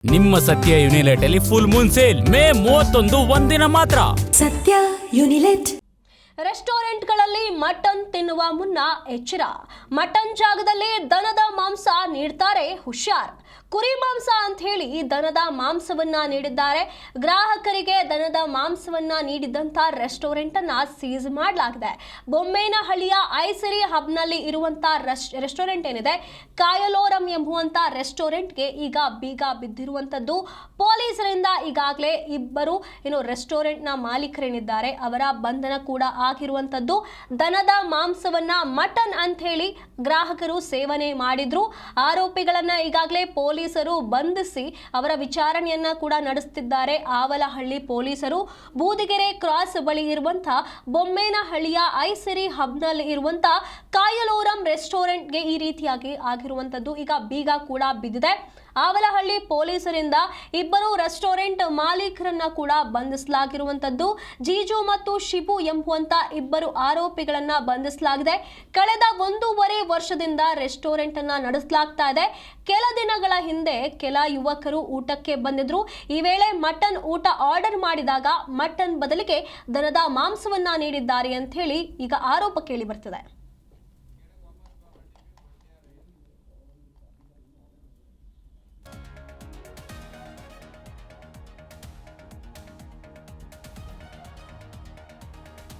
ನಿಮ್ಮ ಸತ್ಯ ಯುನಿಲೆಟ್ ಅಲ್ಲಿ ಫುಲ್ ಮೂನ್ ಸೇಲ್ ಮೇ 31 ಒಂದಿನ ಮಾತ್ರ. ಸತ್ಯ ಯುನಿಲೆಟ್. ರೆಸ್ಟೋರೆಂಟ್ಗಳಲ್ಲಿ ಮಟನ್ ತಿನ್ನುವ ಮುನ್ನ ಎಚ್ಚರ. ಮಟನ್ ಜಾಗದಲ್ಲಿ ದನದ ಮಾಂಸ ನೀಡ್ತಾರೆ, ಹುಷಾರ್. ಕುರಿ ಮಾಂಸ ಅಂತ ಹೇಳಿ ದನದ ಮಾಂಸವನ್ನ ನೀಡಿದ್ದಾರೆ. ಗ್ರಾಹಕರಿಗೆ ದನದ ಮಾಂಸವನ್ನ ನೀಡಿದಂತ ರೆಸ್ಟೋರೆಂಟ್ ಅನ್ನ ಸೀಸ್ ಮಾಡಲಾಗಿದೆ. ಬೊಮ್ಮೇನಹಳ್ಳಿಯ ಐಸಿರಿ ಹಬ್ನಲ್ಲಿ ಇರುವಂತ ರೆಸ್ಟೋರೆಂಟ್ ಏನಿದೆ, ಕಾಯಲೋರಂ ಎಂಬುವಂತ ರೆಸ್ಟೋರೆಂಟ್ಗೆ ಈಗ ಬೀಗ ಬಿದ್ದಿರುವಂತದ್ದು. ಪೊಲೀಸರಿಂದ ಈಗಾಗಲೇ ಇಬ್ಬರು ರೆಸ್ಟೋರೆಂಟ್ನ ಮಾಲೀಕರೇನಿದ್ದಾರೆ ಅವರ ಬಂಧನ ಕೂಡ ಆಗಿರುವಂತದ್ದು. ದನದ ಮಾಂಸವನ್ನ ಮಟನ್ ಅಂತ ಹೇಳಿ ಗ್ರಾಹಕರು ಸೇವನೆ ಮಾಡಿದ್ರು. ಆರೋಪಿಗಳನ್ನ ಈಗಾಗಲೇ ಪೊಲೀಸರು ಬಂಧಿಸಿ ಅವರ ವಿಚಾರಣೆಯನ್ನ ಕೂಡ ನಡೆಸುತ್ತಿದ್ದಾರೆ. ಆವಲಹಳ್ಳಿ ಪೊಲೀಸರು ಬೂದಿಗೆರೆ ಕ್ರಾಸ್ ಬಳಿ ಇರುವಂತಹ ಬೊಮ್ಮೇನಹಳ್ಳಿಯ ಐಸಿರಿ ಹಬ್ನಲ್ಲಿ ಇರುವಂತಹ ಕಾಯಲೋರಂ ರೆಸ್ಟೋರೆಂಟ್ಗೆ ಈ ರೀತಿಯಾಗಿ ಆಗಿರುವಂತದ್ದು. ಈಗ ಬೀಗ ಕೂಡ ಬಿದ್ದಿದೆ. ಆವಲಹಳ್ಳಿ ಪೊಲೀಸರಿಂದ ಇಬ್ಬರು ರೆಸ್ಟೋರೆಂಟ್ ಮಾಲೀಕರನ್ನ ಕೂಡ ಬಂಧಿಸಲಾಗಿರುವಂತದ್ದು. ಜೀಜು ಮತ್ತು ಶಿಬು ಎಂಬುವಂತ ಇಬ್ಬರು ಆರೋಪಿಗಳನ್ನ ಬಂಧಿಸಲಾಗಿದೆ. ಕಳೆದ 1.5 ವರ್ಷದಿಂದ ರೆಸ್ಟೋರೆಂಟ್ ಅನ್ನ ನಡೆಸಲಾಗ್ತಾ ಇದೆ. ಕೆಲ ದಿನಗಳ ಹಿಂದೆ ಕೆಲ ಯುವಕರು ಊಟಕ್ಕೆ ಬಂದಿದ್ರು. ಈ ವೇಳೆ ಮಟನ್ ಊಟ ಆರ್ಡರ್ ಮಾಡಿದಾಗ ಮಟನ್ ಬದಲಿಗೆ ದನದ ಮಾಂಸವನ್ನ ನೀಡಿದ್ದಾರೆ ಅಂತ ಹೇಳಿ ಈಗ ಆರೋಪ ಕೇಳಿ ಬರ್ತಿದೆ.